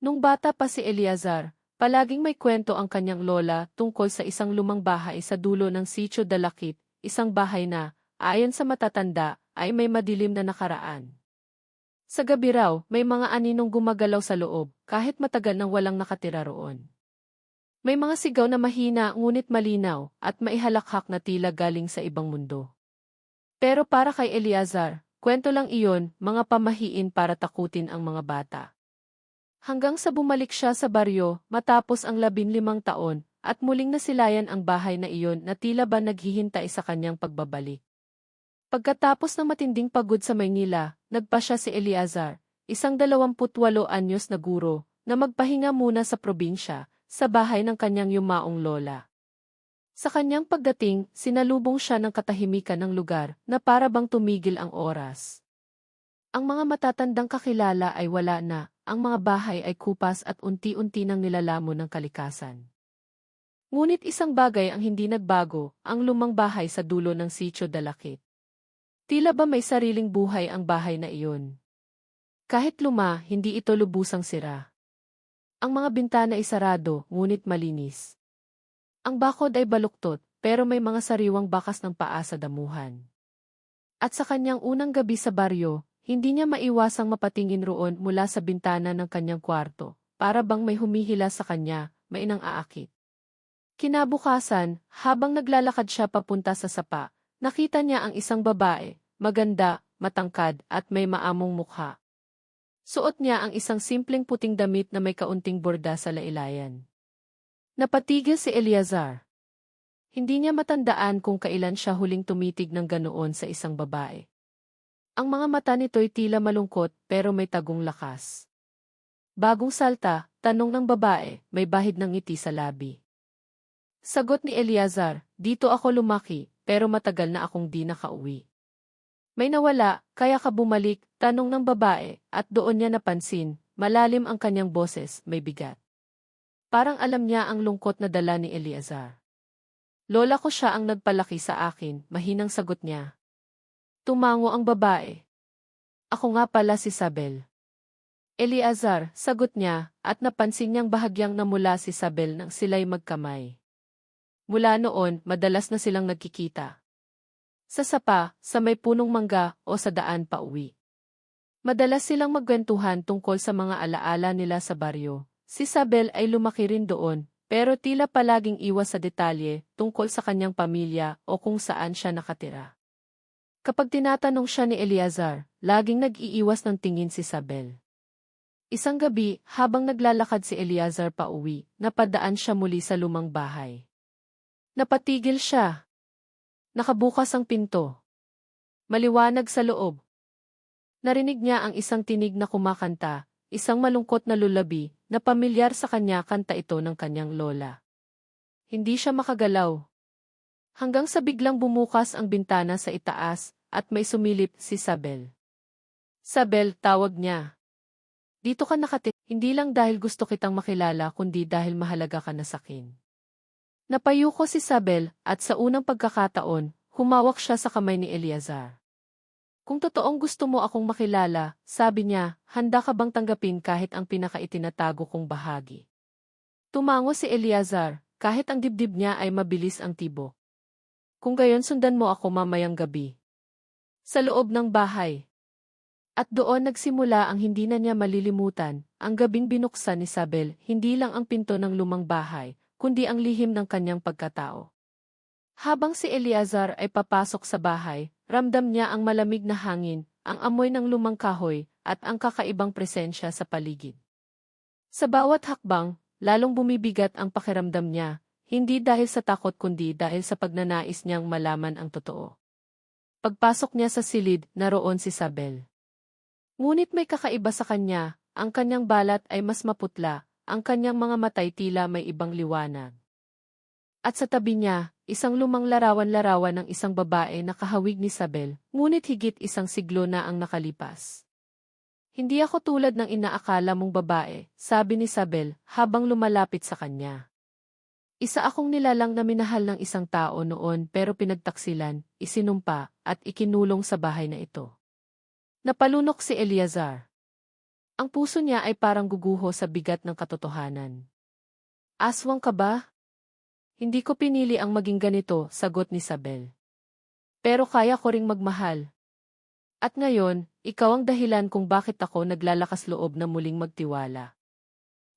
Nung bata pa si Eleazar, palaging may kwento ang kanyang lola tungkol sa isang lumang bahay sa dulo ng Sitio Dalakit, isang bahay na, ayon sa matatanda, ay may madilim na nakaraan. Sa gabi raw, may mga aninong gumagalaw sa loob, kahit matagal nang walang nakatira roon. May mga sigaw na mahina ngunit malinaw at maihalakhak na tila galing sa ibang mundo. Pero para kay Eleazar, kwento lang iyon, mga pamahiin para takutin ang mga bata. Hanggang sa bumalik siya sa baryo matapos ang 15 taon at muling nasilayan ang bahay na iyon na tila ba naghihintay sa kanyang pagbabalik. Pagkatapos ng matinding pagod sa Maynila, nagpasya si Eleazar, isang 28 anyos na guro, na magpahinga muna sa probinsya, sa bahay ng kanyang yumaong lola. Sa kanyang pagdating, sinalubong siya ng katahimikan ng lugar na para bang tumigil ang oras. Ang mga matatandang kakilala ay wala na, ang mga bahay ay kupas at unti-unti nang nilalamon ng kalikasan. Ngunit isang bagay ang hindi nagbago, ang lumang bahay sa dulo ng Sitio Dalakit. Tila ba may sariling buhay ang bahay na iyon? Kahit luma, hindi ito lubusang sira. Ang mga bintana ay sarado, ngunit malinis. Ang bakod ay baluktot, pero may mga sariwang bakas ng paa sa damuhan. At sa kanyang unang gabi sa baryo, hindi niya maiwasang mapatingin roon mula sa bintana ng kanyang kwarto, para bang may humihila sa kanya, may inang aakit. Kinabukasan, habang naglalakad siya papunta sa sapa, nakita niya ang isang babae, maganda, matangkad, at may maamong mukha. Suot niya ang isang simpleng puting damit na may kaunting borda sa lailayan. Napatigil si Eleazar. Hindi niya matandaan kung kailan siya huling tumitig ng ganoon sa isang babae. Ang mga mata nito'y tila malungkot pero may tagong lakas. Bagong salta, tanong ng babae, may bahid ng ngiti sa labi. Sagot ni Eleazar, dito ako lumaki, pero matagal na akong di nakauwi. May nawala, kaya ka bumalik, tanong ng babae, at doon niya napansin, malalim ang kanyang boses, may bigat. Parang alam niya ang lungkot na dala ni Eleazar. Lola ko siya ang nagpalaki sa akin, mahinang sagot niya. Tumango ang babae. Ako nga pala si Sabel. Eleazar, sagot niya, at napansin niyang bahagyang namula si Sabel nang sila'y magkamay. Mula noon, madalas na silang nagkikita. Sa sapa, sa may punong mangga, o sa daan pa uwi. Madalas silang magkwentuhan tungkol sa mga alaala nila sa baryo. Si Sabel ay lumaki rin doon, pero tila palaging iwas sa detalye tungkol sa kanyang pamilya o kung saan siya nakatira. Kapag tinatanong siya ni Eleazar, laging nag-iiwas ng tingin si Sabel. Isang gabi, habang naglalakad si Eleazar pa uwi, napadaan siya muli sa lumang bahay. Napatigil siya. Nakabukas ang pinto. Maliwanag sa loob. Narinig niya ang isang tinig na kumakanta, isang malungkot na lulabi, na pamilyar sa kanya kanta ito ng kanyang lola. Hindi siya makagalaw. Hanggang sa biglang bumukas ang bintana sa itaas, at may sumilip si Sabel. Sabel, tawag niya. Dito ka nakatira, hindi lang dahil gusto kitang makilala kundi dahil mahalaga ka na sakin. Napayuko si Sabel, at sa unang pagkakataon, humawak siya sa kamay ni Eleazar. Kung totoong gusto mo akong makilala, sabi niya, handa ka bang tanggapin kahit ang pinakaitinatago kong bahagi? Tumango si Eleazar, kahit ang dibdib niya ay mabilis ang tibok. Kung gayon sundan mo ako mamayang gabi. Sa loob ng bahay. At doon nagsimula ang hindi na niya malilimutan, ang gabing binuksan ni Sabel, hindi lang ang pinto ng lumang bahay, kundi ang lihim ng kanyang pagkatao. Habang si Eleazar ay papasok sa bahay, ramdam niya ang malamig na hangin, ang amoy ng lumang kahoy, at ang kakaibang presensya sa paligid. Sa bawat hakbang, lalong bumibigat ang pakiramdam niya, hindi dahil sa takot kundi dahil sa pagnanais niyang malaman ang totoo. Pagpasok niya sa silid, naroon si Sabel. Ngunit may kakaiba sa kanya, ang kanyang balat ay mas maputla, ang kanyang mga matay tila may ibang liwanag. At sa tabi niya, isang lumang larawan-larawan ng isang babae na kahawig ni Sabel, ngunit higit isang siglo na ang nakalipas. Hindi ako tulad ng inaakala mong babae, sabi ni Sabel, habang lumalapit sa kanya. Isa akong nilalang na minahal ng isang tao noon pero pinagtaksilan, isinumpa, at ikinulong sa bahay na ito. Napalunok si Eleazar. Ang puso niya ay parang guguho sa bigat ng katotohanan. Aswang ka ba? Hindi ko pinili ang maging ganito, sagot ni Isabel. Pero kaya ko ring magmahal. At ngayon, ikaw ang dahilan kung bakit ako naglalakas loob na muling magtiwala.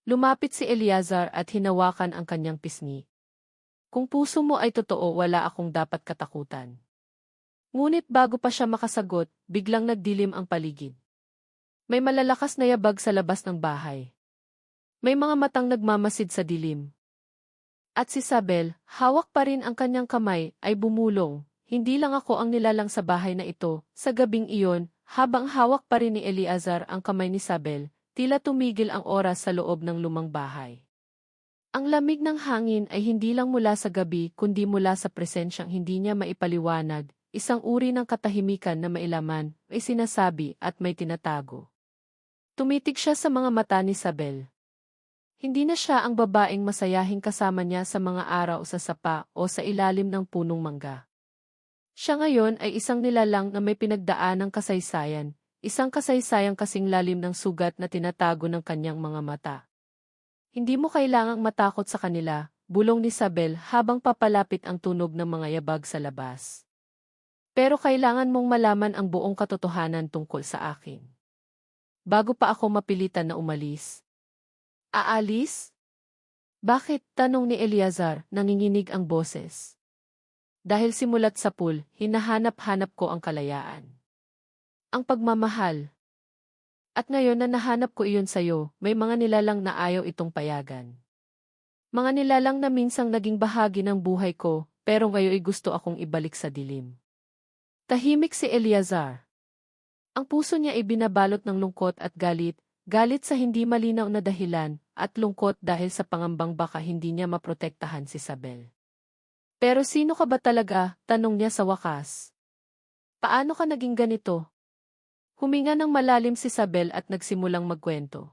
Lumapit si Eleazar at hinawakan ang kanyang pisngi. Kung puso mo ay totoo, wala akong dapat katakutan. Ngunit bago pa siya makasagot, biglang nagdilim ang paligid. May malalakas na yabag sa labas ng bahay. May mga matang nagmamasid sa dilim. At si Isabel, hawak pa rin ang kanyang kamay, ay bumulong. Hindi lang ako ang nilalang sa bahay na ito. Sa gabing iyon, habang hawak pa rin ni Eleazar ang kamay ni Isabel, tila tumigil ang oras sa loob ng lumang bahay. Ang lamig ng hangin ay hindi lang mula sa gabi kundi mula sa presensyang hindi niya maipaliwanag, isang uri ng katahimikan na mailaman, may sinasabi at may tinatago. Tumitig siya sa mga mata ni Isabel. Hindi na siya ang babaeng masayahing kasama niya sa mga araw sa sapa o sa ilalim ng punong mangga. Siya ngayon ay isang nilalang na may pinagdaan ng kasaysayan, isang kasaysayang kasing lalim ng sugat na tinatago ng kanyang mga mata. Hindi mo kailangang matakot sa kanila, bulong ni Isabel habang papalapit ang tunog ng mga yabag sa labas. Pero kailangan mong malaman ang buong katotohanan tungkol sa akin. Bago pa ako mapilitan na umalis. Aalis? Bakit? Tanong ni Eleazar, nanginginig ang boses. Dahil simulat sa pool, hinahanap-hanap ko ang kalayaan. Ang pagmamahal. At ngayon na nahanap ko iyon sa'yo, may mga nilalang na ayaw itong payagan. Mga nilalang na minsang naging bahagi ng buhay ko, pero ngayon ay gusto akong ibalik sa dilim. Tahimik si Eleazar. Ang puso niya ay binabalot ng lungkot at galit, galit sa hindi malinaw na dahilan, at lungkot dahil sa pangambang baka hindi niya maprotektahan si Isabel. Pero sino ka ba talaga? Tanong niya sa wakas. Paano ka naging ganito? Huminga ng malalim si Isabel at nagsimulang magkwento.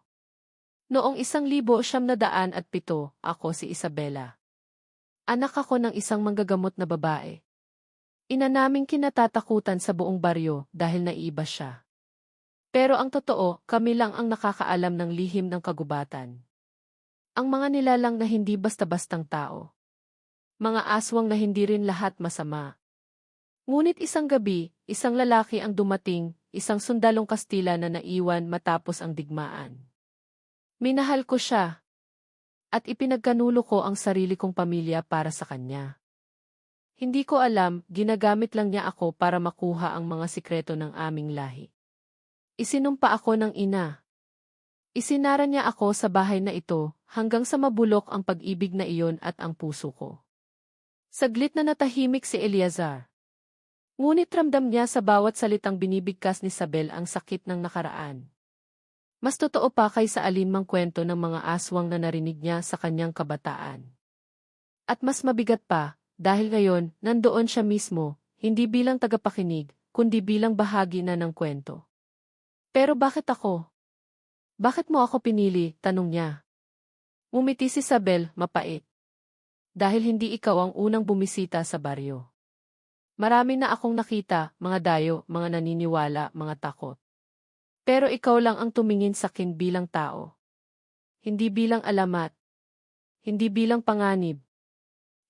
Noong 1907, ako si Isabela. Anak ako ng isang manggagamot na babae. Ina naming kinatatakutan sa buong baryo dahil naiiba siya. Pero ang totoo, kami lang ang nakakaalam ng lihim ng kagubatan. Ang mga nilalang na hindi basta-bastang tao. Mga aswang na hindi rin lahat masama. Ngunit isang gabi, isang lalaki ang dumating, isang sundalong Kastila na naiwan matapos ang digmaan. Minahal ko siya. At ipinagkanulo ko ang sarili kong pamilya para sa kanya. Hindi ko alam, ginagamit lang niya ako para makuha ang mga sikreto ng aming lahi. Isinumpa ako ng ina. Isinara niya ako sa bahay na ito, hanggang sa mabulok ang pag-ibig na iyon at ang puso ko. Saglit na natahimik si Eleazar. Ngunit ramdam niya sa bawat salitang binibigkas ni Isabel ang sakit ng nakaraan. Mas totoo pa kaysa alinmang kwento ng mga aswang na narinig niya sa kanyang kabataan. At mas mabigat pa, dahil ngayon, nandoon siya mismo, hindi bilang tagapakinig, kundi bilang bahagi na ng kwento. Pero bakit ako? Bakit mo ako pinili? Tanong niya. Ngumiti si Isabel, mapait. Dahil hindi ikaw ang unang bumisita sa baryo. Marami na akong nakita, mga dayo, mga naniniwala, mga takot. Pero ikaw lang ang tumingin sa akin bilang tao. Hindi bilang alamat. Hindi bilang panganib.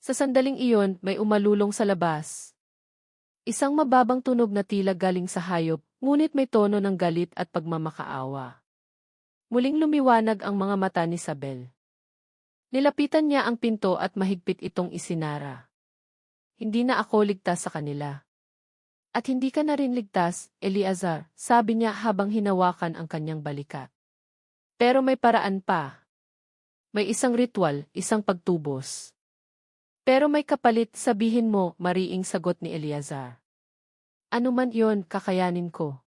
Sa sandaling iyon, may umalulong sa labas. Isang mababang tunog na tila galing sa hayop, ngunit may tono ng galit at pagmamakaawa. Muling lumiwanag ang mga mata ni Isabel. Nilapitan niya ang pinto at mahigpit itong isinara. Hindi na ako ligtas sa kanila. At hindi ka na rin ligtas, Eleazar, sabi niya habang hinawakan ang kanyang balikat. Pero may paraan pa. May isang ritual, isang pagtubos. Pero may kapalit, sabihin mo, mariing sagot ni Eleazar. Ano man yon, kakayanin ko.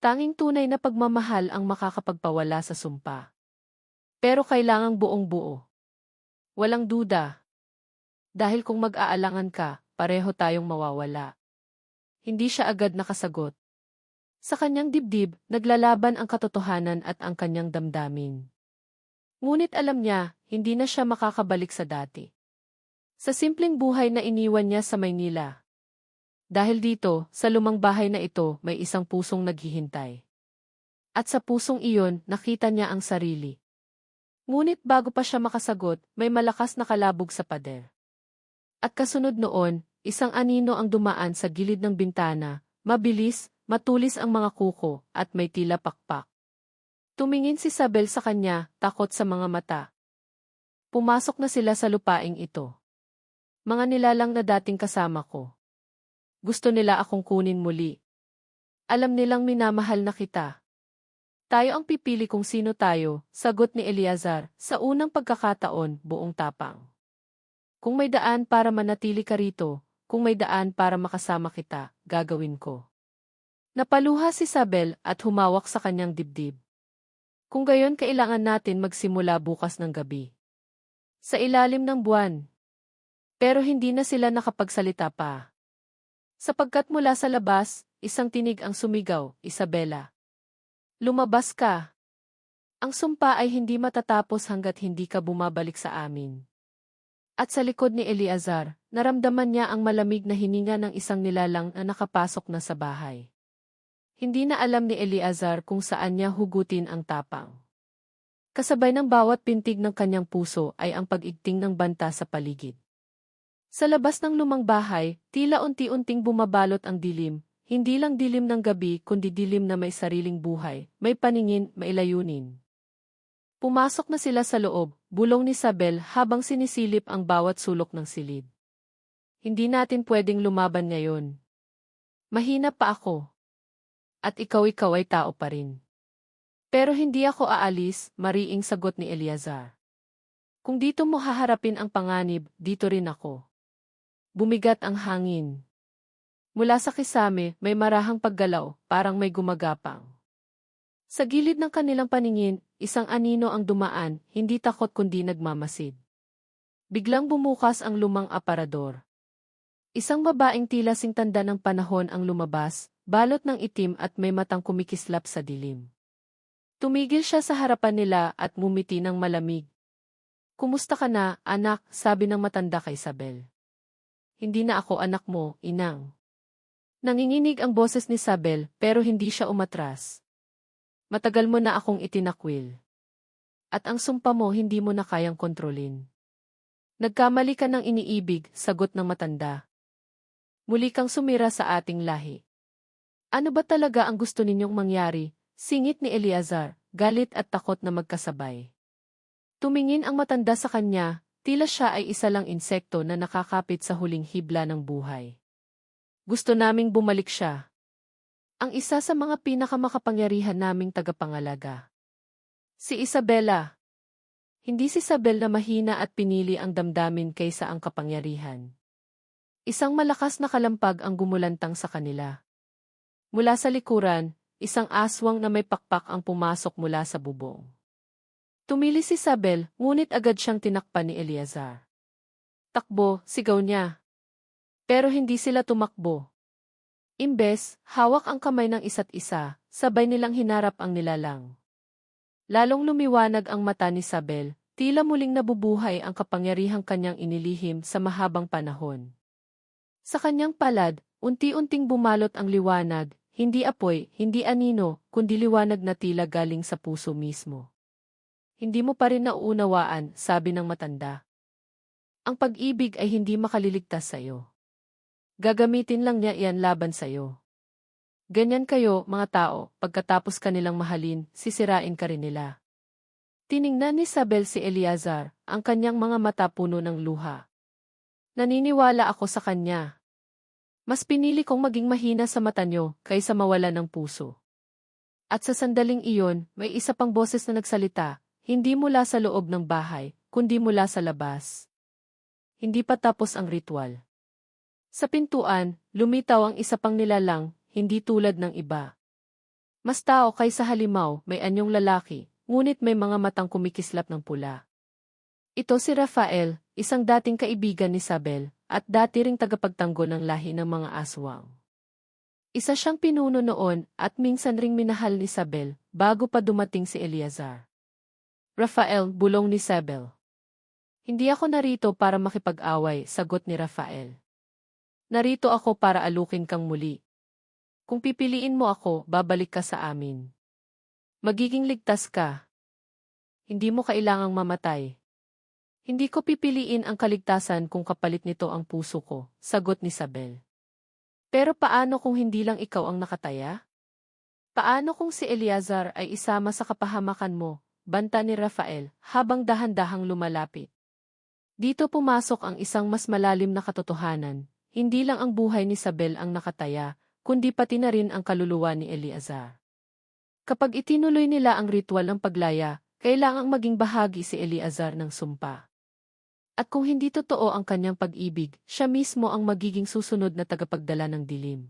Tanging tunay na pagmamahal ang makakapagpawala sa sumpa. Pero kailangang buong buo. Walang duda. Dahil kung mag-aalangan ka, pareho tayong mawawala. Hindi siya agad nakasagot. Sa kanyang dibdib, naglalaban ang katotohanan at ang kanyang damdamin. Ngunit alam niya, hindi na siya makakabalik sa dati. Sa simpleng buhay na iniwan niya sa Maynila. Dahil dito, sa lumang bahay na ito, may isang pusong naghihintay. At sa pusong iyon, nakita niya ang sarili. Ngunit bago pa siya makasagot, may malakas na kalabog sa pader. At kasunod noon, isang anino ang dumaan sa gilid ng bintana, mabilis, matulis ang mga kuko, at may tila pakpak. Tumingin si Isabel sa kanya, takot sa mga mata. Pumasok na sila sa lupaing ito. Mga nilalang na dating kasama ko. Gusto nila akong kunin muli. Alam nilang minamahal na kita. Tayo ang pipili kung sino tayo, sagot ni Eleazar, sa unang pagkakataon, buong tapang. Kung may daan para manatili ka rito, kung may daan para makasama kita, gagawin ko. Napaluha si Isabel at humawak sa kanyang dibdib. Kung gayon kailangan natin magsimula bukas ng gabi. Sa ilalim ng buwan. Pero hindi na sila nakapagsalita pa. Sapagkat mula sa labas, isang tinig ang sumigaw, Isabela. Lumabas ka. Ang sumpa ay hindi matatapos hanggat hindi ka bumabalik sa amin. At sa likod ni Eleazar, naramdaman niya ang malamig na hininga ng isang nilalang na nakapasok na sa bahay. Hindi na alam ni Eleazar kung saan niya hugutin ang tapang. Kasabay ng bawat pintig ng kanyang puso ay ang pag-igting ng banta sa paligid. Sa labas ng lumang bahay, tila unti-unting bumabalot ang dilim, hindi lang dilim ng gabi kundi dilim na may sariling buhay, may paningin, may layunin. Pumasok na sila sa loob, bulong ni Isabel habang sinisilip ang bawat sulok ng silid. Hindi natin pwedeng lumaban ngayon. Mahina pa ako. At ikaw ay tao pa rin. Pero hindi ako aalis, mariing sagot ni Eleazar. Kung dito mo haharapin ang panganib, dito rin ako. Bumigat ang hangin. Mula sa kisame, may marahang paggalaw, parang may gumagapang. Sa gilid ng kanilang paningin, isang anino ang dumaan, hindi takot kundi nagmamasid. Biglang bumukas ang lumang aparador. Isang babaeng tila singtanda ng panahon ang lumabas, balot ng itim at may matang kumikislap sa dilim. Tumigil siya sa harapan nila at ngumiti ng malamig. Kumusta ka na, anak, sabi ng matanda kay Isabel. Hindi na ako anak mo, inang. Nanginginig ang boses ni Isabel pero hindi siya umatras. Matagal mo na akong itinakwil. At ang sumpa mo hindi mo na kayang kontrolin. Nagkamali ka ng iniibig, sagot ng matanda. Muli kang sumira sa ating lahi. Ano ba talaga ang gusto ninyong mangyari? Singit ni Eleazar, galit at takot na magkasabay. Tumingin ang matanda sa kanya, tila siya ay isa lang insekto na nakakapit sa huling hibla ng buhay. Gusto naming bumalik siya. Ang isa sa mga pinakamakapangyarihan naming tagapangalaga. Si Isabela. Hindi si Isabel na mahina at pinili ang damdamin kaysa ang kapangyarihan. Isang malakas na kalampag ang gumulantang sa kanila. Mula sa likuran, isang aswang na may pakpak ang pumasok mula sa bubong. Tumili si Isabel, ngunit agad siyang tinakpan ni Eleazar. Takbo, sigaw niya. Pero hindi sila tumakbo. Imbes, hawak ang kamay ng isa't isa, sabay nilang hinarap ang nilalang. Lalong lumiwanag ang mata ni Isabel, tila muling nabubuhay ang kapangyarihang kanyang inilihim sa mahabang panahon. Sa kanyang palad, unti-unting bumalot ang liwanag, hindi apoy, hindi anino, kundi liwanag na tila galing sa puso mismo. Hindi mo pa rin nauunawaan, sabi ng matanda. Ang pag-ibig ay hindi makaliligtas sa iyo. Gagamitin lang niya iyan laban sa iyo. Ganyan kayo, mga tao, pagkatapos kanilang mahalin, sisirain ka rin nila. Tiningnan ni Isabel si Eleazar, ang kanyang mga mata puno ng luha. Naniniwala ako sa kanya. Mas pinili kong maging mahina sa mata niyo kaysa mawala ng puso. At sa sandaling iyon, may isa pang boses na nagsalita, hindi mula sa loob ng bahay, kundi mula sa labas. Hindi pa tapos ang ritual. Sa pintuan, lumitaw ang isa pang nilalang, hindi tulad ng iba. Mas tao kaysa halimaw, may anyong lalaki, ngunit may mga matang kumikislap ng pula. Ito si Rafael, isang dating kaibigan ni Isabel, at dati ring tagapagtanggol ng lahi ng mga aswang. Isa siyang pinuno noon at minsan ring minahal ni Isabel bago pa dumating si Eleazar. Rafael, bulong ni Isabel. Hindi ako narito para makipag-away, sagot ni Rafael. Narito ako para alukin kang muli. Kung pipiliin mo ako, babalik ka sa amin. Magiging ligtas ka. Hindi mo kailangang mamatay. Hindi ko pipiliin ang kaligtasan kung kapalit nito ang puso ko, sagot ni Isabel. Pero paano kung hindi lang ikaw ang nakataya? Paano kung si Eleazar ay isama sa kapahamakan mo, banta ni Rafael, habang dahan-dahang lumalapit. Dito pumasok ang isang mas malalim na katotohanan, hindi lang ang buhay ni Isabel ang nakataya, kundi pati na rin ang kaluluwa ni Eleazar. Kapag itinuloy nila ang ritual ng paglaya, kailangang maging bahagi si Eleazar ng sumpa. At kung hindi totoo ang kanyang pag-ibig, siya mismo ang magiging susunod na tagapagdala ng dilim.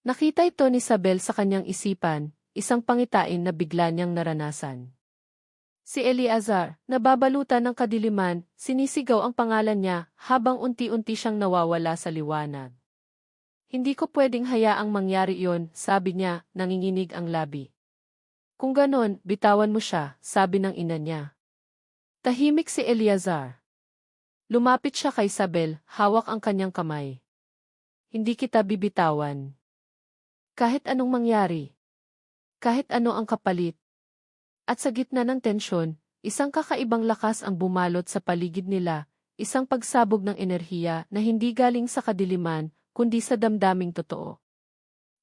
Nakita ito ni Isabel sa kanyang isipan, isang pangitain na bigla niyang naranasan. Si Eleazar, nababalutan ng kadiliman, sinisigaw ang pangalan niya habang unti-unti siyang nawawala sa liwanag. Hindi ko pwedeng hayaang mangyari iyon, sabi niya, nanginginig ang labi. Kung ganon, bitawan mo siya, sabi ng ina niya. Tahimik si Eleazar. Lumapit siya kay Isabel, hawak ang kanyang kamay. Hindi kita bibitawan. Kahit anong mangyari. Kahit ano ang kapalit. At sa gitna ng tensyon, isang kakaibang lakas ang bumalot sa paligid nila, isang pagsabog ng enerhiya na hindi galing sa kadiliman, kundi sa damdaming totoo.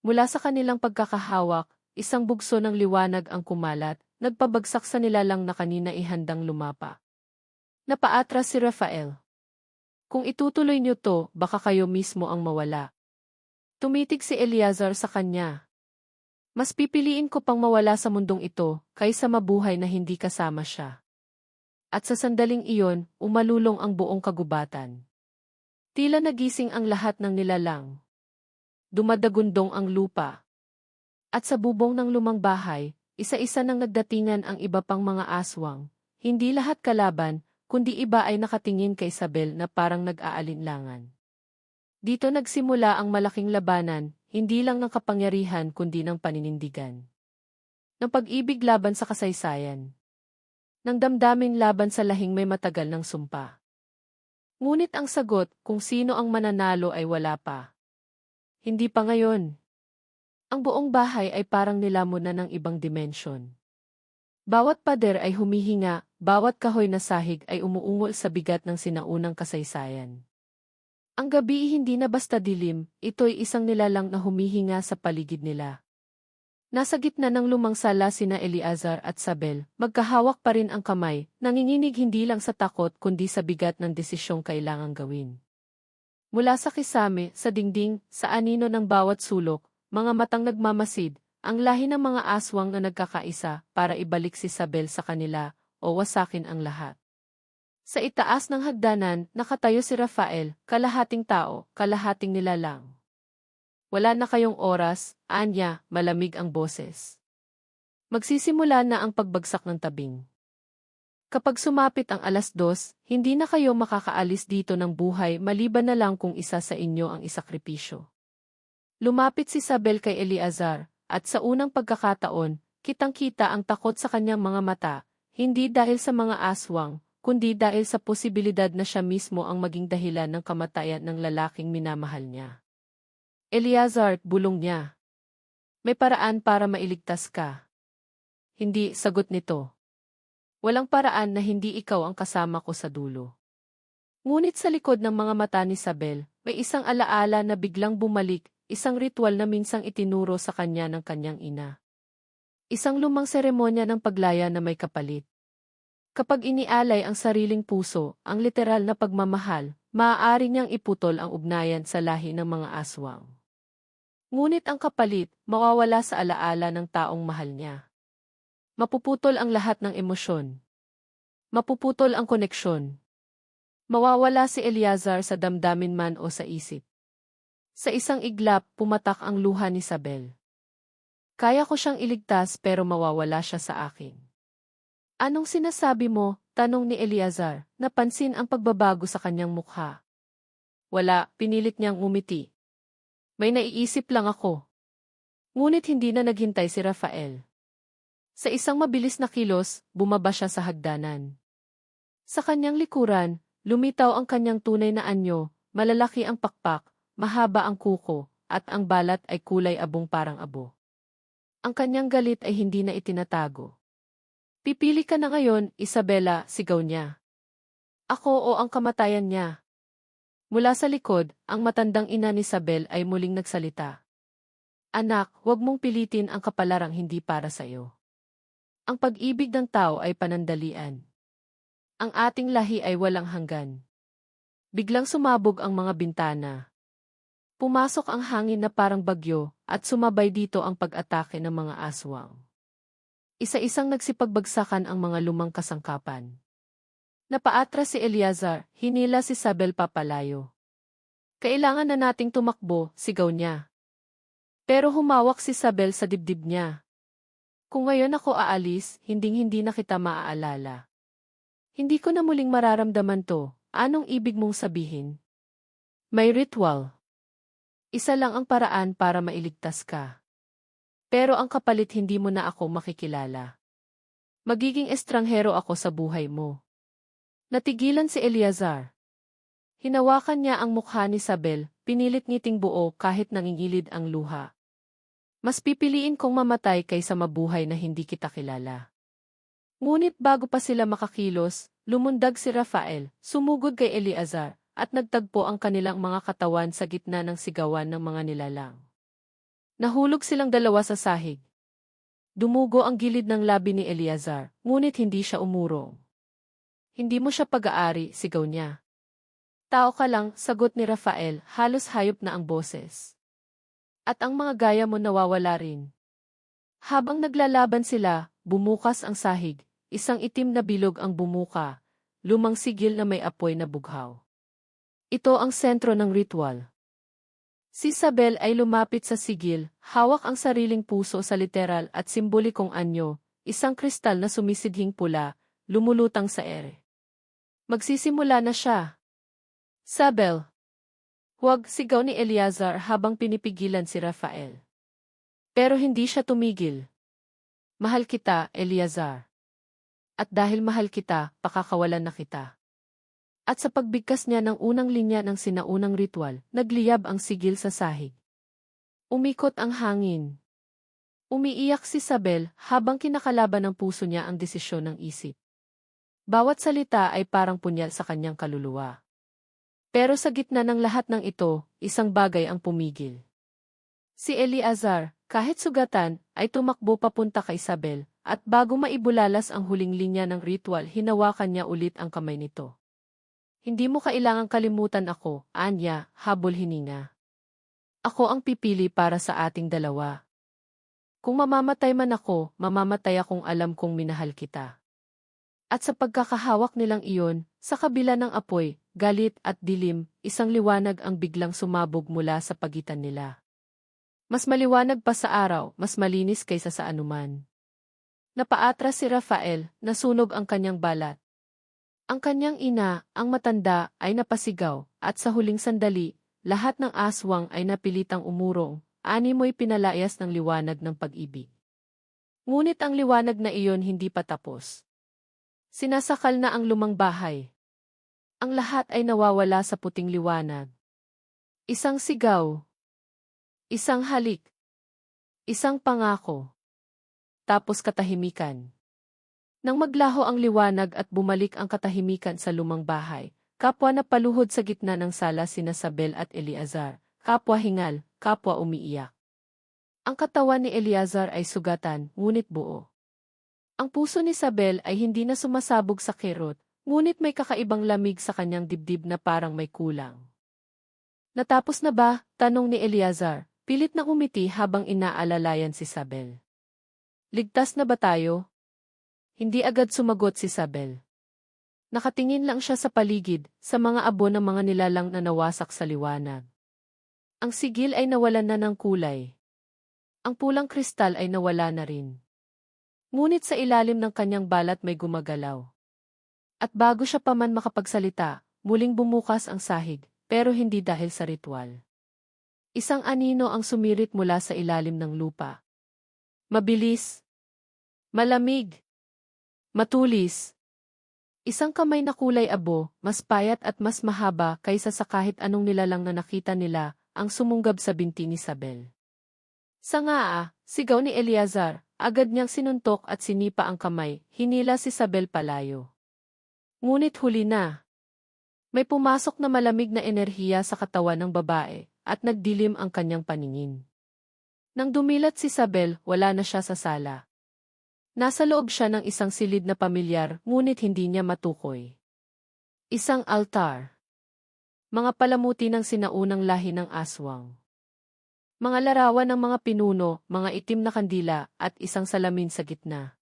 Mula sa kanilang pagkakahawak, isang bugso ng liwanag ang kumalat, nagpabagsak sa nilalang na kanina ihandang lumapa. Napaatras si Rafael. Kung itutuloy niyo to, baka kayo mismo ang mawala. Tumitig si Eleazar sa kanya. Mas pipiliin ko pang mawala sa mundong ito, kaysa mabuhay na hindi kasama siya. At sa sandaling iyon, umalulong ang buong kagubatan. Tila nagising ang lahat ng nilalang. Dumadagundong ang lupa. At sa bubong ng lumang bahay, isa-isa nang nagdatingan ang iba pang mga aswang. Hindi lahat kalaban, kundi iba ay nakatingin kay Isabel na parang nag-aalinlangan. Dito nagsimula ang malaking labanan, hindi lang ng kapangyarihan kundi ng paninindigan. Ng pag-ibig laban sa kasaysayan. Ng damdamin laban sa lahing may matagal ng sumpa. Ngunit ang sagot kung sino ang mananalo ay wala pa. Hindi pa ngayon. Ang buong bahay ay parang nilamon na ng ibang dimensyon. Bawat pader ay humihinga, bawat kahoy na sahig ay umuungol sa bigat ng sinaunang kasaysayan. Ang gabi hindi na basta dilim, ito'y isang nilalang na humihinga sa paligid nila. Nasa gitna ng lumang sala sina Eleazar at Isabel, magkahawak pa rin ang kamay, nanginginig hindi lang sa takot kundi sa bigat ng desisyong kailangang gawin. Mula sa kisame, sa dingding, sa anino ng bawat sulok, mga matang nagmamasid, ang lahi ng mga aswang na nagkakaisa para ibalik si Isabel sa kanila o wasakin ang lahat. Sa itaas ng hagdanan, nakatayo si Rafael, kalahating tao, kalahating nilalang. Wala na kayong oras, anya, malamig ang boses. Magsisimula na ang pagbagsak ng tabing. Kapag sumapit ang 2:00, hindi na kayo makakaalis dito ng buhay maliban na lang kung isa sa inyo ang isakripisyo. Lumapit si Isabel kay Eleazar, at sa unang pagkakataon, kitang-kita ang takot sa kanyang mga mata, hindi dahil sa mga aswang, kundi dahil sa posibilidad na siya mismo ang maging dahilan ng kamatayan ng lalaking minamahal niya. Eleazar, bulong niya. May paraan para mailigtas ka. Hindi, sagot nito. Walang paraan na hindi ikaw ang kasama ko sa dulo. Ngunit sa likod ng mga mata ni Isabel, may isang alaala na biglang bumalik, isang ritual na minsang itinuro sa kanya ng kanyang ina. Isang lumang seremonya ng paglaya na may kapalit. Kapag inialay ang sariling puso, ang literal na pagmamahal, maaari niyang iputol ang ugnayan sa lahi ng mga aswang. Ngunit ang kapalit, mawawala sa alaala ng taong mahal niya. Mapuputol ang lahat ng emosyon. Mapuputol ang koneksyon. Mawawala si Eleazar sa damdamin man o sa isip. Sa isang iglap, pumatak ang luha ni Isabel. Kaya ko siyang iligtas pero mawawala siya sa akin. Anong sinasabi mo? Tanong ni Eleazar, napansin ang pagbabago sa kanyang mukha. Wala, pinilit niyang umiti. May naiisip lang ako. Ngunit hindi na naghintay si Rafael. Sa isang mabilis na kilos, bumaba siya sa hagdanan. Sa kanyang likuran, lumitaw ang kanyang tunay na anyo, malalaki ang pakpak, mahaba ang kuko, at ang balat ay kulay abong parang abo. Ang kanyang galit ay hindi na itinatago. Pipili ka na ngayon, Isabela, sigaw niya. Ako o ang kamatayan niya. Mula sa likod, ang matandang ina ni Isabel ay muling nagsalita. Anak, huwag mong pilitin ang kapalarang hindi para sa iyo. Ang pag-ibig ng tao ay panandalian. Ang ating lahi ay walang hanggan. Biglang sumabog ang mga bintana. Pumasok ang hangin na parang bagyo at sumabay dito ang pag-atake ng mga aswang. Isa-isang nagsipagbagsakan ang mga lumang kasangkapan. Napaatras si Eleazar, hinila si Isabel papalayo. Kailangan na nating tumakbo, sigaw niya. Pero humawak si Isabel sa dibdib niya. Kung ngayon ako aalis, hinding-hindi na kita maaalala. Hindi ko na muling mararamdaman to, anong ibig mong sabihin? May ritual. Isa lang ang paraan para mailigtas ka. Pero ang kapalit hindi mo na ako makikilala. Magiging estranghero ako sa buhay mo. Natigilan si Eleazar. Hinawakan niya ang mukha ni Isabel, pinilit ngiting buo kahit nangingilid ang luha. Mas pipiliin kong mamatay kaysa mabuhay na hindi kita kilala. Ngunit bago pa sila makakilos, lumundag si Rafael, sumugod kay Eleazar, at nagtagpo ang kanilang mga katawan sa gitna ng sigawan ng mga nilalang. Nahulog silang dalawa sa sahig. Dumugo ang gilid ng labi ni Eleazar, ngunit hindi siya umurong. Hindi mo siya pag-aari, sigaw niya. Tao ka lang, sagot ni Rafael, halos hayop na ang boses. At ang mga gaya mo nawawala rin. Habang naglalaban sila, bumukas ang sahig, isang itim na bilog ang bumuka, lumang sigil na may apoy na bughaw. Ito ang sentro ng ritual. Si Isabel ay lumapit sa sigil, hawak ang sariling puso sa literal at simbolikong anyo, isang kristal na sumisidhing pula, lumulutang sa ere. Magsisimula na siya. Isabel! Huwag, sigaw ni Eleazar habang pinipigilan si Rafael. Pero hindi siya tumigil. Mahal kita, Eleazar. At dahil mahal kita, pakakawalan na kita. At sa pagbigkas niya ng unang linya ng sinaunang ritual, nagliyab ang sigil sa sahig. Umikot ang hangin. Umiiyak si Isabel habang kinakalaban ng puso niya ang desisyon ng isip. Bawat salita ay parang punyal sa kanyang kaluluwa. Pero sa gitna ng lahat ng ito, isang bagay ang pumigil. Si Eleazar, kahit sugatan, ay tumakbo papunta kay Isabel, at bago maibulalas ang huling linya ng ritual, hinawakan niya ulit ang kamay nito. Hindi mo kailangang kalimutan ako, Anya, habol hininga. Ako ang pipili para sa ating dalawa. Kung mamamatay man ako, mamamatay akong alam kong minahal kita. At sa pagkakahawak nilang iyon, sa kabila ng apoy, galit at dilim, isang liwanag ang biglang sumabog mula sa pagitan nila. Mas maliwanag pa sa araw, mas malinis kaysa sa anuman. Napaatras si Rafael, nasunog ang kanyang balat. Ang kanyang ina, ang matanda, ay napasigaw, at sa huling sandali, lahat ng aswang ay napilitang umurong, animoy pinalayas ng liwanag ng pag-ibig. Ngunit ang liwanag na iyon hindi pa tapos. Sinasakal na ang lumang bahay. Ang lahat ay nawawala sa puting liwanag. Isang sigaw. Isang halik. Isang pangako. Tapos katahimikan. Nang maglaho ang liwanag at bumalik ang katahimikan sa lumang bahay, kapwa na paluhod sa gitna ng sala sina Isabel at Eleazar, kapwa hingal, kapwa umiiyak. Ang katawan ni Eleazar ay sugatan, ngunit buo. Ang puso ni Isabel ay hindi na sumasabog sa kirot, ngunit may kakaibang lamig sa kanyang dibdib na parang may kulang. Natapos na ba? Tanong ni Eleazar, pilit na umiti habang inaalalayan si Isabel. Ligtas na ba tayo? Hindi agad sumagot si Isabel. Nakatingin lang siya sa paligid, sa mga abo ng mga nilalang na nawasak sa liwanag. Ang sigil ay nawalan na ng kulay. Ang pulang kristal ay nawala na rin. Ngunit sa ilalim ng kanyang balat may gumagalaw. At bago siya pa man makapagsalita, muling bumukas ang sahig, pero hindi dahil sa ritual. Isang anino ang sumirit mula sa ilalim ng lupa. Mabilis. Malamig. Matulis. Isang kamay na kulay abo, mas payat at mas mahaba kaysa sa kahit anong nilalang na nakita nila, ang sumunggab sa binti ni Isabel. Sa ngaa, Sigaw ni Eleazar, agad niyang sinuntok at sinipa ang kamay, hinila si Isabel palayo. Ngunit huli na. May pumasok na malamig na enerhiya sa katawan ng babae, at nagdilim ang kanyang paningin. Nang dumilat si Isabel, wala na siya sa sala. Nasa loob siya ng isang silid na pamilyar, ngunit hindi niya matukoy. Isang altar. Mga palamuti ng sinaunang lahi ng aswang. Mga larawan ng mga pinuno, mga itim na kandila, at isang salamin sa gitna.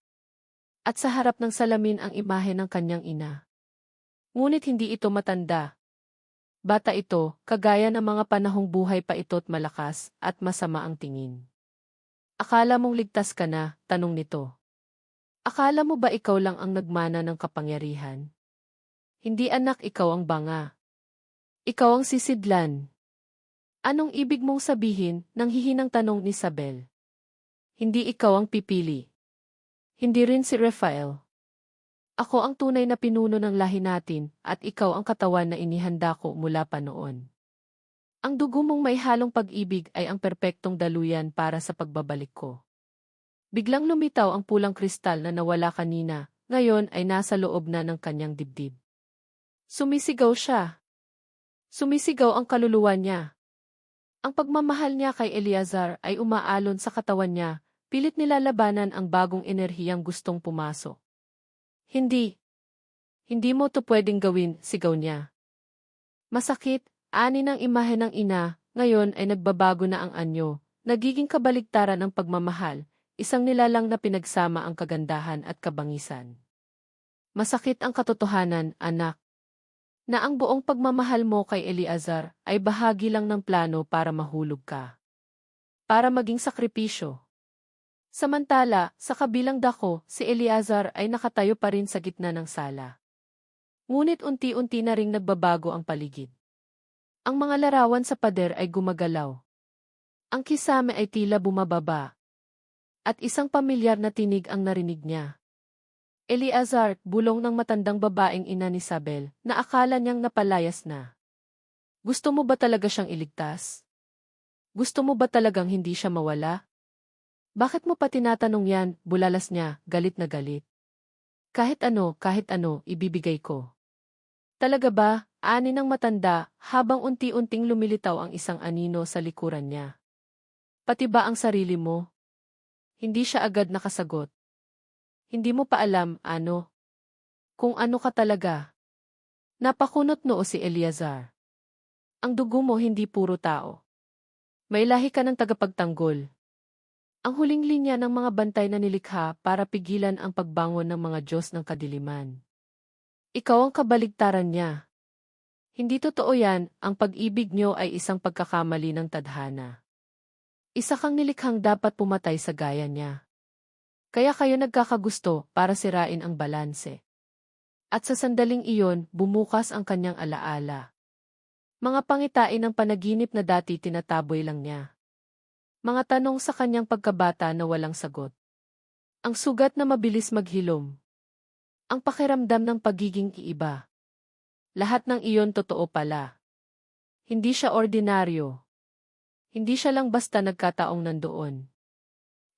At sa harap ng salamin ang imahe ng kanyang ina. Ngunit hindi ito matanda. Bata ito, kagaya ng mga panahong buhay pa ito't malakas, at masama ang tingin. Akala mong ligtas ka na, tanong nito. Akala mo ba ikaw lang ang nagmana ng kapangyarihan? Hindi anak, ikaw ang banga. Ikaw ang sisidlan. Anong ibig mong sabihin, nang hihinang tanong ni Isabel? Hindi ikaw ang pipili. Hindi rin si Rafael. Ako ang tunay na pinuno ng lahi natin, at ikaw ang katawan na inihanda ko mula pa noon. Ang dugo mong may halong pag-ibig ay ang perpektong daluyan para sa pagbabalik ko. Biglang lumitaw ang pulang kristal na nawala kanina, ngayon ay nasa loob na ng kanyang dibdib. Sumisigaw siya. Sumisigaw ang kaluluwa niya. Ang pagmamahal niya kay Eleazar ay umaalon sa katawan niya, pilit nilalabanan ang bagong enerhiyang gustong pumasok. Hindi. Hindi mo to pwedeng gawin, sigaw niya. Masakit, ani ng imahe ng ina, ngayon ay nagbabago na ang anyo, nagiging kabaligtaran ang pagmamahal, isang nilalang na pinagsama ang kagandahan at kabangisan. Masakit ang katotohanan, anak. Na ang buong pagmamahal mo kay Eleazar ay bahagi lang ng plano para mahulog ka. Para maging sakripisyo. Samantala, sa kabilang dako, si Eleazar ay nakatayo pa rin sa gitna ng sala. Ngunit unti-unti na ring nagbabago ang paligid. Ang mga larawan sa pader ay gumagalaw. Ang kisame ay tila bumababa. At isang pamilyar na tinig ang narinig niya. Eleazar, bulong ng matandang babaeng ina ni Isabel, na akala niyang napalayas na. Gusto mo ba talaga siyang iligtas? Gusto mo ba talagang hindi siya mawala? Bakit mo pa tinatanong yan, bulalas niya, galit na galit. Kahit ano, ibibigay ko. Talaga ba, ani ng matanda, habang unti-unting lumilitaw ang isang anino sa likuran niya. Pati ba ang sarili mo? Hindi siya agad nakasagot. Hindi mo pa alam, ano? Kung ano ka talaga. Napakunot noo si Eleazar. Ang dugo mo hindi puro tao. May lahi ka ng tagapagtanggol. Ang huling linya ng mga bantay na nilikha para pigilan ang pagbangon ng mga Diyos ng kadiliman. Ikaw ang kabaligtaran niya. Hindi totoo yan, ang pag-ibig niyo ay isang pagkakamali ng tadhana. Isa kang nilikhang dapat pumatay sa gaya niya. Kaya kayo nagkakagusto para sirain ang balanse. At sa sandaling iyon, bumukas ang kanyang alaala. Mga pangitain ng panaginip na dati tinataboy lang niya. Mga tanong sa kanyang pagkabata na walang sagot. Ang sugat na mabilis maghilom. Ang pakiramdam ng pagiging iiba. Lahat ng iyon totoo pala. Hindi siya ordinaryo. Hindi siya lang basta nagkataong nandoon.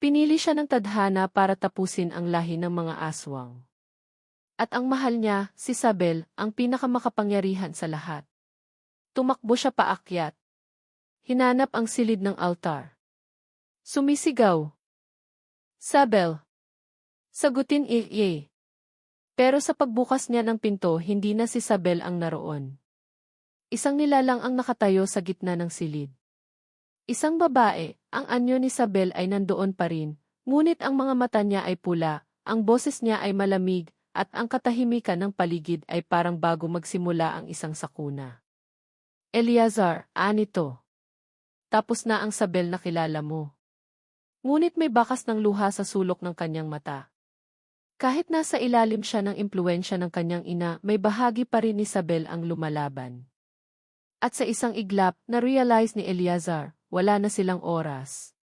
Pinili siya ng tadhana para tapusin ang lahi ng mga aswang. At ang mahal niya, si Isabel, ang pinakamakapangyarihan sa lahat. Tumakbo siya paakyat. Hinanap ang silid ng altar. Sumisigaw. Isabel. Sagutin iye. Pero sa pagbukas niya ng pinto, hindi na si Isabel ang naroon. Isang nilalang ang nakatayo sa gitna ng silid. Isang babae, ang anyo ni Isabel ay nandoon pa rin, ngunit ang mga mata niya ay pula, ang boses niya ay malamig, at ang katahimikan ng paligid ay parang bago magsimula ang isang sakuna. Eleazar, anito. Tapos na ang Isabel na kilala mo. Ngunit may bakas ng luha sa sulok ng kanyang mata. Kahit nasa ilalim siya ng impluwensya ng kanyang ina, may bahagi pa rin ni Isabel ang lumalaban. At sa isang iglap, na-realize ni Eleazar, wala na silang oras.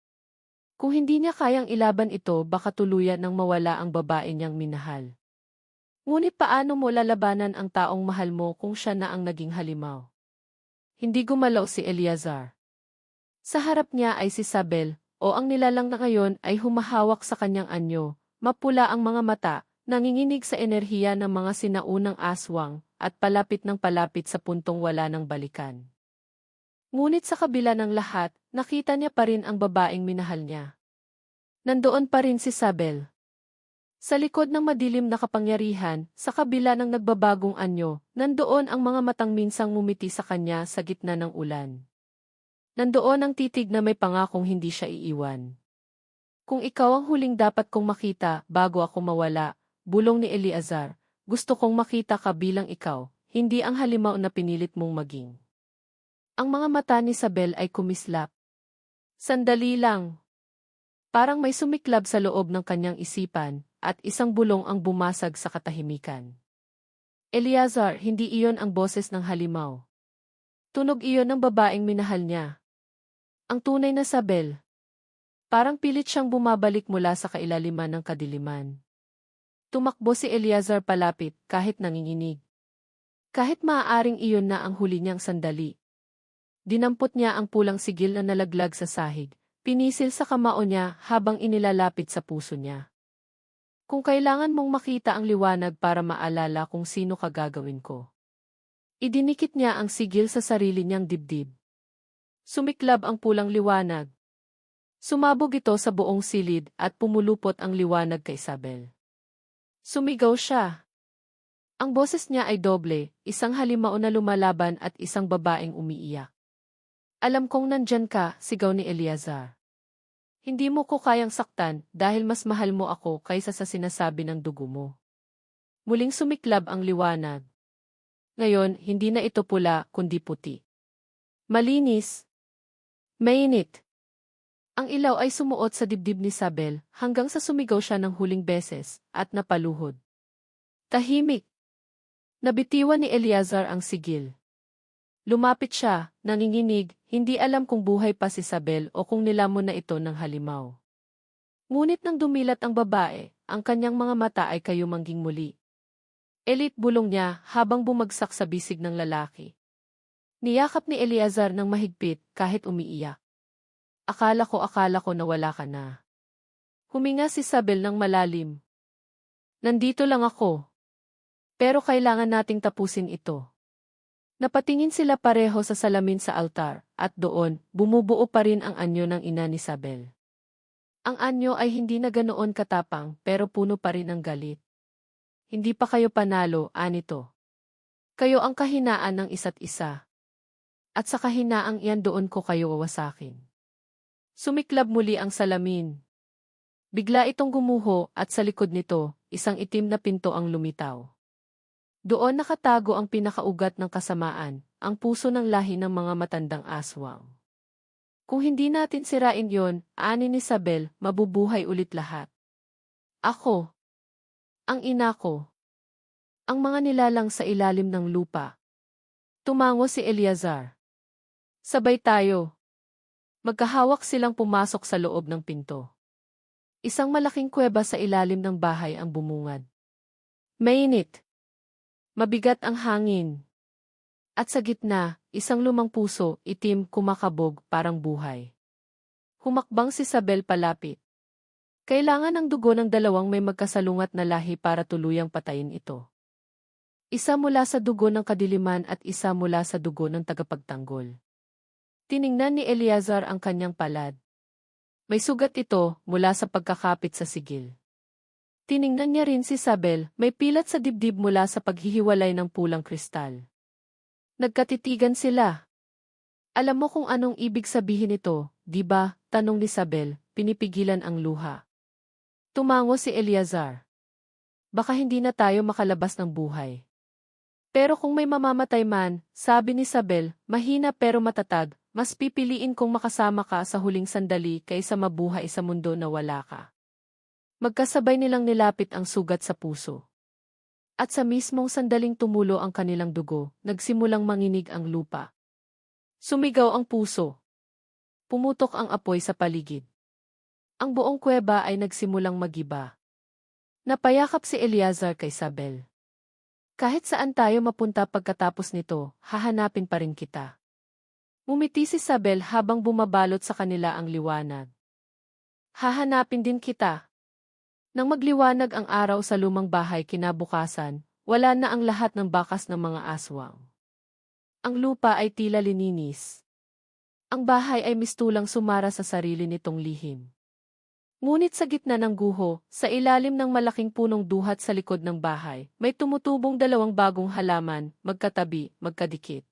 Kung hindi niya kayang ilaban ito, baka tuluyan nang mawala ang babae niyang minahal. Ngunit paano mo lalabanan ang taong mahal mo kung siya na ang naging halimaw? Hindi gumalaw si Eleazar. Sa harap niya ay si Isabel, o ang nilalang na ngayon ay humahawak sa kanyang anyo, mapula ang mga mata, nanginginig sa enerhiya ng mga sinaunang aswang, at palapit ng palapit sa puntong wala ng balikan. Ngunit sa kabila ng lahat, nakita niya pa rin ang babaeng minahal niya. Nandoon pa rin si Sabel. Sa likod ng madilim na kapangyarihan, sa kabila ng nagbabagong anyo, nandoon ang mga matang minsang ngumiti sa kanya sa gitna ng ulan. Nandoon ang titig na may pangakong hindi siya iiwan. Kung ikaw ang huling dapat kong makita bago ako mawala, bulong ni Eleazar, gusto kong makita ka bilang ikaw, hindi ang halimaw na pinilit mong maging. Ang mga mata ni Sabel ay kumislap. Sandali lang. Parang may sumiklab sa loob ng kanyang isipan, at isang bulong ang bumasag sa katahimikan. Eleazar, hindi iyon ang boses ng halimaw. Tunog iyon ng babaeng minahal niya. Ang tunay na Sabel. Parang pilit siyang bumabalik mula sa kailaliman ng kadiliman. Tumakbo si Eleazar palapit kahit nanginginig. Kahit maaaring iyon na ang huli niyang sandali. Dinampot niya ang pulang sigil na nalaglag sa sahig, pinisil sa kamao niya habang inilalapit sa puso niya. Kung kailangan mong makita ang liwanag para maalala kung sino ka gagawin ko. Idinikit niya ang sigil sa sarili niyang dibdib. Sumiklab ang pulang liwanag. Sumabog ito sa buong silid at pumulupot ang liwanag kay Sabel. Sumigaw siya. Ang boses niya ay doble, isang halimaw na lumalaban at isang babaeng umiiyak. Alam kong nandyan ka, sigaw ni Eleazar. Hindi mo ko kayang saktan dahil mas mahal mo ako kaysa sa sinasabi ng dugo mo. Muling sumiklab ang liwanag. Ngayon, hindi na ito pula kundi puti. Malinis. Mainit. Ang ilaw ay sumuot sa dibdib ni Sabel hanggang sa sumigaw siya ng huling beses at napaluhod. Tahimik. Nabitiwan ni Eleazar ang sigil. Lumapit siya, nanginginig, hindi alam kung buhay pa si Sabel o kung nilamon na ito ng halimaw. Ngunit nang dumilat ang babae, ang kanyang mga mata ay kayumangging muli. Elit bulong niya habang bumagsak sa bisig ng lalaki. Niyakap ni Eleazar ng mahigpit kahit umiiyak. Akala ko na wala ka na. Huminga si Sabel ng malalim. Nandito lang ako. Pero kailangan nating tapusin ito. Napatingin sila pareho sa salamin sa altar, at doon, bumubuo pa rin ang anyo ng ina ni Sabel. Ang anyo ay hindi na ganoon katapang, pero puno pa rin ng galit. Hindi pa kayo panalo, anito. Kayo ang kahinaan ng isa't isa. At sa kahinaang iyan doon ko kayo wawasakin. Sumiklab muli ang salamin. Bigla itong gumuho at sa likod nito, isang itim na pinto ang lumitaw. Doon nakatago ang pinakaugat ng kasamaan, ang puso ng lahi ng mga matandang aswang. Kung hindi natin sirain yon, ani ni Sabel, mabubuhay ulit lahat. Ako. Ang ina ko. Ang mga nilalang sa ilalim ng lupa. Tumango si Eleazar. Sabay tayo. Magkahawak silang pumasok sa loob ng pinto. Isang malaking kuweba sa ilalim ng bahay ang bumungad. Mainit. Mabigat ang hangin. At sa gitna, isang lumang puso, itim, kumakabog, parang buhay. Humakbang si Sabel palapit. Kailangan ng dugo ng dalawang may magkasalungat na lahi para tuluyang patayin ito. Isa mula sa dugo ng kadiliman at isa mula sa dugo ng tagapagtanggol. Tiningnan ni Eleazar ang kanyang palad. May sugat ito mula sa pagkakapit sa sigil. Tiningnan niya rin si Sabel, may pilat sa dibdib mula sa paghihiwalay ng pulang kristal. Nagkatitigan sila. Alam mo kung anong ibig sabihin ito, di ba? Tanong ni Sabel, pinipigilan ang luha. Tumango si Eleazar. Baka hindi na tayo makalabas ng buhay. Pero kung may mamamatay man, sabi ni Sabel, mahina pero matatag, mas pipiliin kong makasama ka sa huling sandali kaysa mabuhay sa mundo na wala ka. Magkasabay nilang nilapit ang sugat sa puso. At sa mismong sandaling tumulo ang kanilang dugo, nagsimulang manginig ang lupa. Sumigaw ang puso. Pumutok ang apoy sa paligid. Ang buong kuweba ay nagsimulang magiba. Napayakap si Eleazar kay Sabel. Kahit saan tayo mapunta pagkatapos nito, hahanapin pa rin kita. Ngumiti si Sabel habang bumabalot sa kanila ang liwanag. Hahanapin din kita. Nang magliwanag ang araw sa lumang bahay kinabukasan, wala na ang lahat ng bakas ng mga aswang. Ang lupa ay tila lininis. Ang bahay ay mistulang sumara sa sarili nitong lihim. Ngunit sa gitna ng guho, sa ilalim ng malaking punong duhat sa likod ng bahay, may tumutubong dalawang bagong halaman, magkatabi, magkadikit.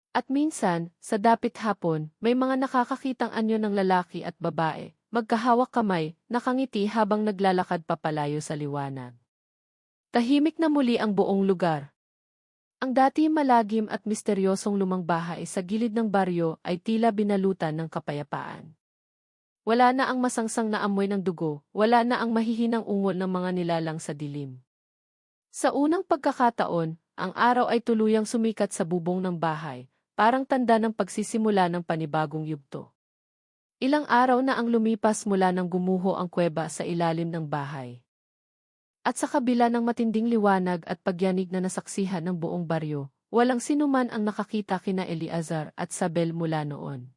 At minsan, sa dapit hapon, may mga nakakakitang anyo ng lalaki at babae, magkahawak kamay, nakangiti habang naglalakad papalayo sa liwanag. Tahimik na muli ang buong lugar. Ang dati malagim at misteryosong lumang bahay sa gilid ng baryo ay tila binalutan ng kapayapaan. Wala na ang masangsang na amoy ng dugo, wala na ang mahihinang ungol ng mga nilalang sa dilim. Sa unang pagkakataon, ang araw ay tuluyang sumikat sa bubong ng bahay, parang tanda ng pagsisimula ng panibagong yugto. Ilang araw na ang lumipas mula nang gumuho ang kuweba sa ilalim ng bahay. At sa kabila ng matinding liwanag at pagyanig na nasaksihan ng buong baryo, walang sinuman ang nakakita kina Eleazar at Sabel mula noon.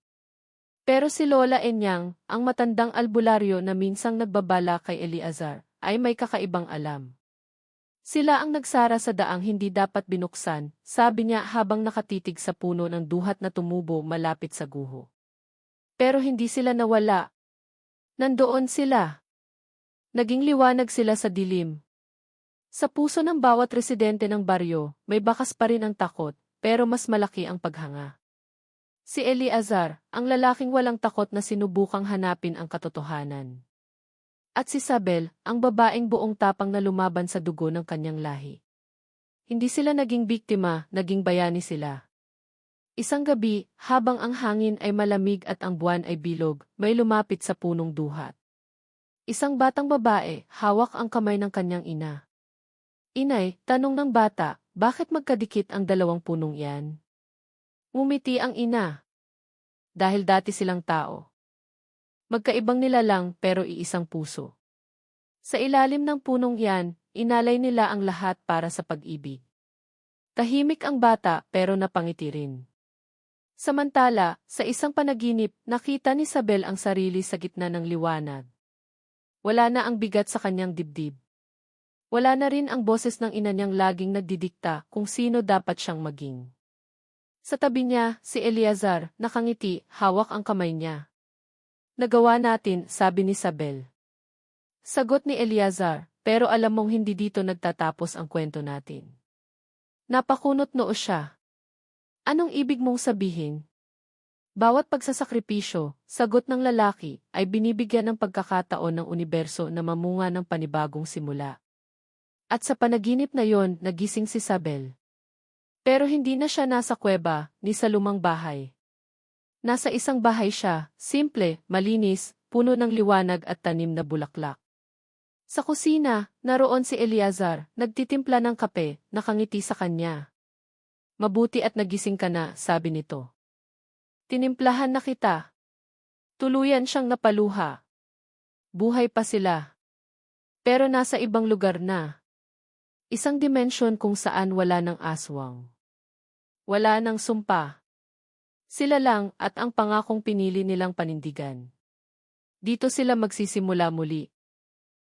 Pero si Lola Enyang, ang matandang albularyo na minsang nagbabala kay Eleazar, ay may kakaibang alam. Sila ang nagsara sa daang hindi dapat binuksan, sabi niya habang nakatitig sa puno ng duhat na tumubo malapit sa guho. Pero hindi sila nawala. Nandoon sila. Naging liwanag sila sa dilim. Sa puso ng bawat residente ng baryo, may bakas pa rin ang takot, pero mas malaki ang paghanga. Si Eleazar, ang lalaking walang takot na sinubukang hanapin ang katotohanan. At si Sabel, ang babaeng buong tapang na lumaban sa dugo ng kanyang lahi. Hindi sila naging biktima, naging bayani sila. Isang gabi, habang ang hangin ay malamig at ang buwan ay bilog, may lumapit sa punong duhat. Isang batang babae, hawak ang kamay ng kanyang ina. Inay, tanong ng bata, bakit magkadikit ang dalawang punong iyan? Ngumiti ang ina. Dahil dati silang tao. Magkaibang nilalang pero iisang puso. Sa ilalim ng punong iyan, inalay nila ang lahat para sa pag-ibig. Tahimik ang bata pero napangiti rin. Samantala, sa isang panaginip, nakita ni Sabel ang sarili sa gitna ng liwanag. Wala na ang bigat sa kanyang dibdib. Wala na rin ang boses ng ina niyang laging nagdidikta kung sino dapat siyang maging. Sa tabi niya, si Eleazar, nakangiti, hawak ang kamay niya. Nagawa natin, sabi ni Sabel. Sagot ni Eleazar, pero alam mong hindi dito nagtatapos ang kwento natin. Napakunot noo siya. Anong ibig mong sabihin? Bawat pagsasakripisyo, sagot ng lalaki, ay binibigyan ng pagkakataon ng universo na mamunga ng panibagong simula. At sa panaginip na yon, nagising si Sabel. Pero hindi na siya nasa kuweba, ni sa lumang bahay. Nasa isang bahay siya, simple, malinis, puno ng liwanag at tanim na bulaklak. Sa kusina, naroon si Eleazar, nagtitimpla ng kape, nakangiti sa kanya. Mabuti at nagising ka na, sabi nito. Tinimplahan na kita. Tuluyan siyang napaluha. Buhay pa sila. Pero nasa ibang lugar na. Isang dimensyon kung saan wala ng aswang. Wala ng sumpa. Sila lang at ang pangakong pinili nilang panindigan. Dito sila magsisimula muli.